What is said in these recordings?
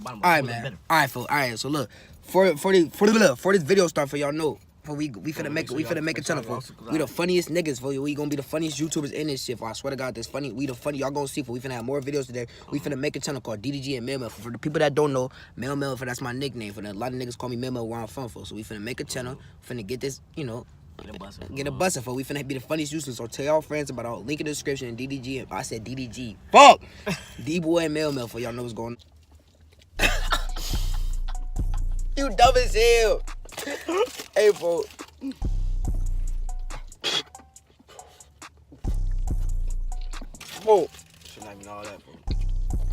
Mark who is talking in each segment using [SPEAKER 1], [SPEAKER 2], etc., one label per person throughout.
[SPEAKER 1] bottom.
[SPEAKER 2] All right, man. All right, folks. All right, so look, for this video start for y'all know. We finna make a channel for we the funniest niggas for you. We gonna be the funniest YouTubers in this shit. For I swear to God, this funny. We the funny. Y'all gonna see. For we finna have more videos today. We finna make a channel called DDG and Mail. For the people that don't know, Mail. For that's my nickname. For a lot of niggas call me Mail where I'm from. For so we finna make a channel. Finna get this, you know. Get a bussin' for we finna be the funniest YouTubers. So tell y'all friends about our link in the description and DDG. And I said DDG. Fuck. D-boy and Mail for y'all know what's going on. You dumb as hell. Hey, bro. Bro.
[SPEAKER 1] Should not even all that, bro.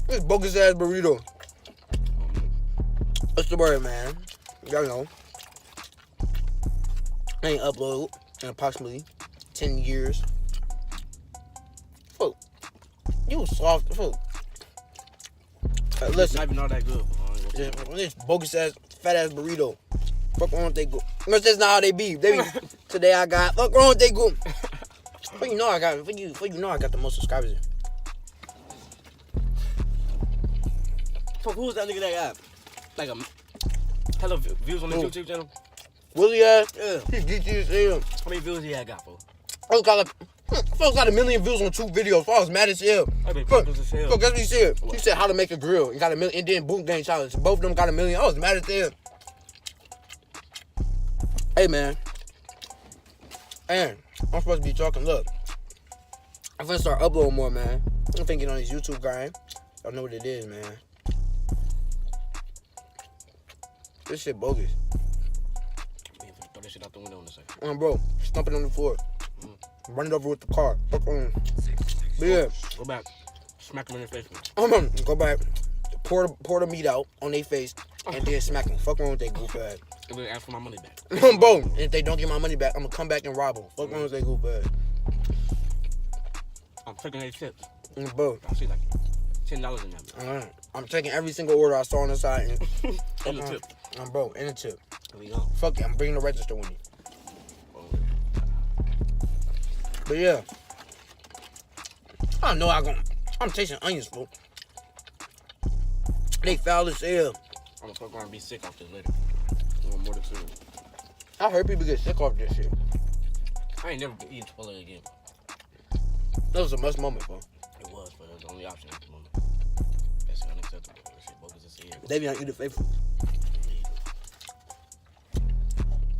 [SPEAKER 2] This bogus ass burrito. What's the word, man? Y'all know. I ain't uploaded in approximately 10 years. Fuck. You soft. Fuck. Listen.
[SPEAKER 1] It's not even all that good, bro.
[SPEAKER 2] This bogus ass, fat ass burrito. Fuck wrong with they go. That's not how they be. They be today I got. Fuck wrong with they go. For you know I got. For you know I got the most subscribers.
[SPEAKER 1] Fuck, who was that nigga that got like a hella views on the YouTube channel?
[SPEAKER 2] Willie ass.
[SPEAKER 1] Yeah.
[SPEAKER 2] He geeky as hell.
[SPEAKER 1] How many views he had got, bro?
[SPEAKER 2] Folks got 1 million views on 2 videos. I was mad as hell.
[SPEAKER 1] Fuck, guess
[SPEAKER 2] what he said? He said how to make a grill. He got 1 million. And then boom gang challenge. Both of them got 1 million. I was mad as hell. Hey, man. And I'm supposed to be talking. Look. I'm finna start uploading more, man. I'm thinking on this YouTube grind. Y'all know what it is, man. This shit bogus.
[SPEAKER 1] Throw this shit out the window in a second.
[SPEAKER 2] Bro. Stumping on the floor. Run it over with the car. Fuck on. But yeah.
[SPEAKER 1] Go back. Smack him in the face.
[SPEAKER 2] Go back. Pour the meat out on their face. And then smack them. Fuck wrong with they goof ass.
[SPEAKER 1] And then ask for my money back.
[SPEAKER 2] Bro, and if they don't get my money back, I'm gonna come back and rob them. Fuck wrong with they goof ass.
[SPEAKER 1] I'm taking their tips.
[SPEAKER 2] Bro.
[SPEAKER 1] I see like $10 in that.
[SPEAKER 2] I'm taking every single order I saw on the side. And,
[SPEAKER 1] and the tip.
[SPEAKER 2] Bro, and the tip.
[SPEAKER 1] There we go.
[SPEAKER 2] Fuck it, I'm bringing the register with me. But yeah. I know I'm tasting onions, bro. They foul as hell.
[SPEAKER 1] I'm gonna fuck around and be sick off this later. I want more than 2.
[SPEAKER 2] I heard people get sick off this shit.
[SPEAKER 1] I ain't never eating Chipotle again.
[SPEAKER 2] That was a must moment, bro.
[SPEAKER 1] It was, but it was the only option at the moment. That's unacceptable. That shit bogus as hell.
[SPEAKER 2] They be not eating faithful.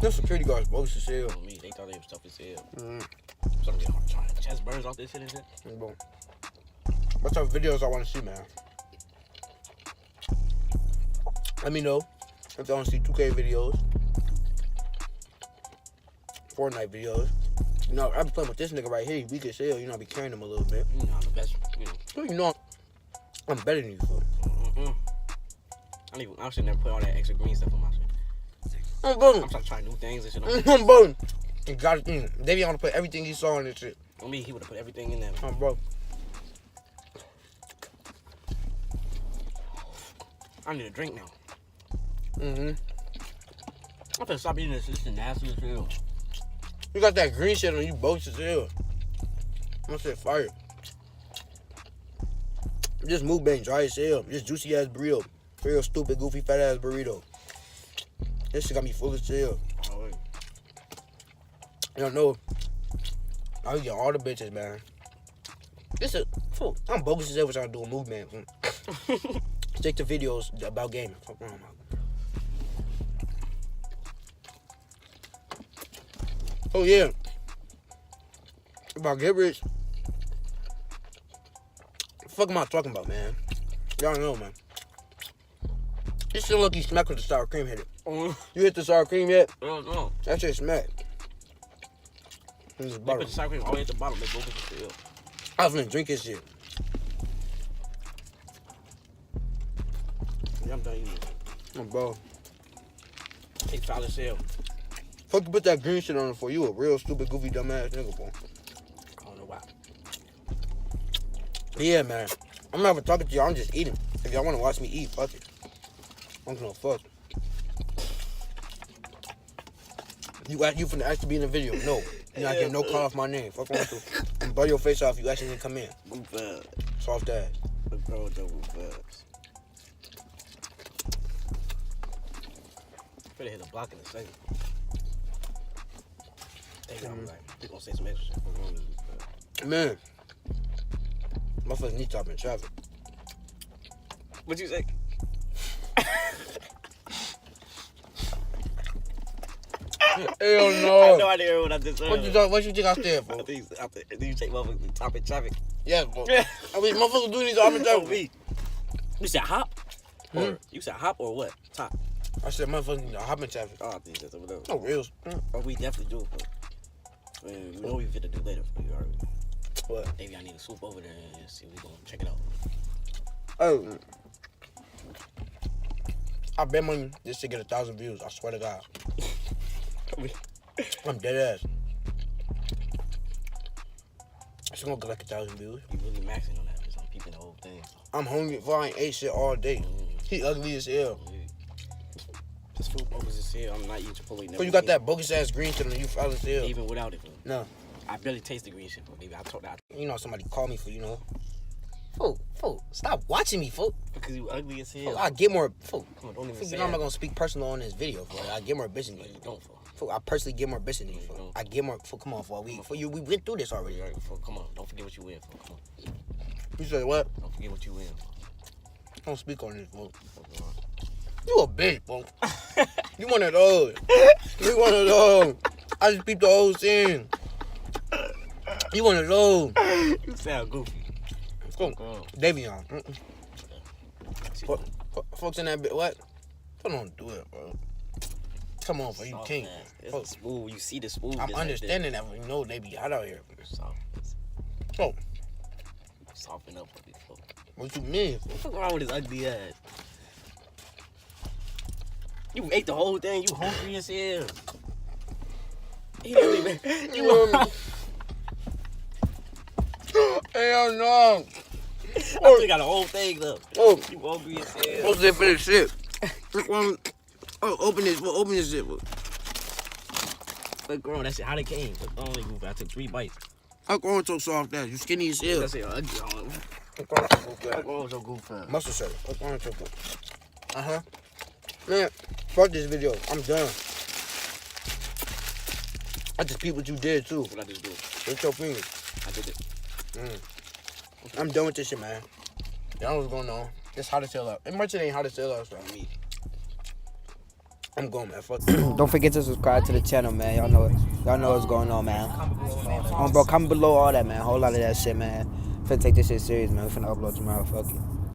[SPEAKER 2] Them security guards bogus as hell.
[SPEAKER 1] Me, they thought they was tough as hell. So I'm getting trying chest burns off this shit and shit.
[SPEAKER 2] Bro. What type of videos I want to see, man? Let me know if you want to see 2K videos, Fortnite videos. You know, I be playing with this nigga right here. He weak as hell. You know, I be carrying him a little bit.
[SPEAKER 1] You know, I'm the best.
[SPEAKER 2] You know, I'm better than you, fool.
[SPEAKER 1] I'm sitting there put all that extra green stuff on my shit.
[SPEAKER 2] I'm boom.
[SPEAKER 1] I'm trying new things and shit.
[SPEAKER 2] I'm boom. You got it. They be able to put everything he saw in this shit.
[SPEAKER 1] On me, he would have put everything in there.
[SPEAKER 2] Bro.
[SPEAKER 1] I need a drink now.
[SPEAKER 2] I'm
[SPEAKER 1] finna stop eating this. This is nasty as hell.
[SPEAKER 2] You got that green shit on you, bogus as hell. I'm shit fire. This mukbang dry as hell. This juicy ass burrito. Real stupid, goofy, fat ass burrito. This shit got me full as hell.
[SPEAKER 1] Oh, wait.
[SPEAKER 2] You don't know. I get all the bitches, man. This is fool. I'm bogus as hell trying to do a mukbang. Stick to videos about gaming. Fuck wrong, man. Oh yeah. About get rich. What the fuck am I talking about, man? Y'all know, man. This shit lucky smack with the sour cream hit it. You hit the sour cream yet?
[SPEAKER 1] No.
[SPEAKER 2] That shit smack.
[SPEAKER 1] They put the sour cream all the way at the bottom. They bogus as hell.
[SPEAKER 2] I was finna drink this shit.
[SPEAKER 1] Yeah, I'm done eating it.
[SPEAKER 2] Oh, bro.
[SPEAKER 1] It's foul as hell.
[SPEAKER 2] Fuck you put that green shit on it for you, a real stupid, goofy, dumbass nigga, bro.
[SPEAKER 1] I don't know why.
[SPEAKER 2] Yeah, man. I'm not even talking to y'all. I'm just eating. If y'all want to watch me eat, fuck it. I don't give no fuck. You finna actually be in the video? No. You're not getting no call off my name. Fuck on to. I'm gonna blow your face off if you actually didn't come in.
[SPEAKER 1] Move fast.
[SPEAKER 2] Soft ass.
[SPEAKER 1] Bro, don't move fast. finna hit a block in a second. I'm like, they gonna say some extra shit.
[SPEAKER 2] Man. Motherfuckers need to stop in traffic.
[SPEAKER 1] What you say?
[SPEAKER 2] Hell
[SPEAKER 1] I
[SPEAKER 2] no.
[SPEAKER 1] have no idea what I just said.
[SPEAKER 2] What you think I stand for?
[SPEAKER 1] I think you take motherfuckers to top in traffic.
[SPEAKER 2] Yeah, bro. I mean, motherfuckers do need to stop in traffic.
[SPEAKER 1] You said hop? Or you said hop or what? Top.
[SPEAKER 2] I said motherfuckers need to hop in traffic.
[SPEAKER 1] Oh, I think that's over there.
[SPEAKER 2] No real.
[SPEAKER 1] Oh, we definitely do. But we know we finna do later for you already.
[SPEAKER 2] What?
[SPEAKER 1] Maybe I need to swoop over there and see if we gonna check it out.
[SPEAKER 2] Oh. I bet money this shit get 1,000 views. I swear to God. I'm dead ass. It's gonna get like 1,000 views.
[SPEAKER 1] You really maxing on that because I'm peeping the whole thing. So.
[SPEAKER 2] I'm hungry if I ain't ate shit all day. He ugly as hell.
[SPEAKER 1] This food bogus as hell. I'm not eating Chipotle.
[SPEAKER 2] So you got that bogus ass green shit on you foul as hell.
[SPEAKER 1] Even without it.
[SPEAKER 2] No.
[SPEAKER 1] I barely taste the green shit, but maybe I told that.
[SPEAKER 2] You know somebody called me for, you know. Fool, stop watching me, fool.
[SPEAKER 1] Because you ugly as hell.
[SPEAKER 2] I get more, fool.
[SPEAKER 1] Come on, don't even
[SPEAKER 2] You
[SPEAKER 1] say
[SPEAKER 2] know I'm
[SPEAKER 1] that.
[SPEAKER 2] not gonna speak personal on this video, fool. I get more bitches than you.
[SPEAKER 1] You don't, fool.
[SPEAKER 2] Fool, I personally get more bitches than you, fool. I get more, fool. Come on, fool. We went through this already.
[SPEAKER 1] Right, fool. Come on, don't forget what you win, fool. Come on.
[SPEAKER 2] You said what?
[SPEAKER 1] Don't forget what you win, fool.
[SPEAKER 2] Don't speak on this, fool. You a bitch, fool. You one of those. You one of those. I just peeped the whole scene. You one of those.
[SPEAKER 1] You sound goofy.
[SPEAKER 2] Fool. Davion. Folks in that bit, what? Don't do it, bro. Come on, bro. You can't.
[SPEAKER 1] It's smooth. You see the smooth.
[SPEAKER 2] I'm understanding that, but you know they be hot out here.
[SPEAKER 1] Soft.
[SPEAKER 2] Oh.
[SPEAKER 1] Soften up a bit, fool.
[SPEAKER 2] What you mean?
[SPEAKER 1] What's wrong with his ugly ass? You ate the whole thing. You hungry as hell. He don't even.
[SPEAKER 2] Hell no.
[SPEAKER 1] I still got the whole thing though.
[SPEAKER 2] Oh.
[SPEAKER 1] You hungry as hell.
[SPEAKER 2] What's that for this shit? Open this shit.
[SPEAKER 1] But girl, that shit how they came. But only goofy. I took 3 bites.
[SPEAKER 2] How going so soft that? You skinny as hell.
[SPEAKER 1] That's it. Ugly. How going so goofy?
[SPEAKER 2] Muscle shirt. What's going so good? Uh-huh. Man, fuck this video. I'm done. I just peeped what you did too.
[SPEAKER 1] What I just do?
[SPEAKER 2] With your fingers.
[SPEAKER 1] I did it.
[SPEAKER 2] I'm done with this shit, man. Y'all know what's going on. It's hot as hell out. It might ain't hot as hell out, so I'm going, man. Fuck. Don't forget to subscribe to the channel, man. Y'all know what's going on, man. Bro, comment below all that, man. A whole lot of that shit, man. Finna take this shit serious, man. We finna upload tomorrow. Fuck it.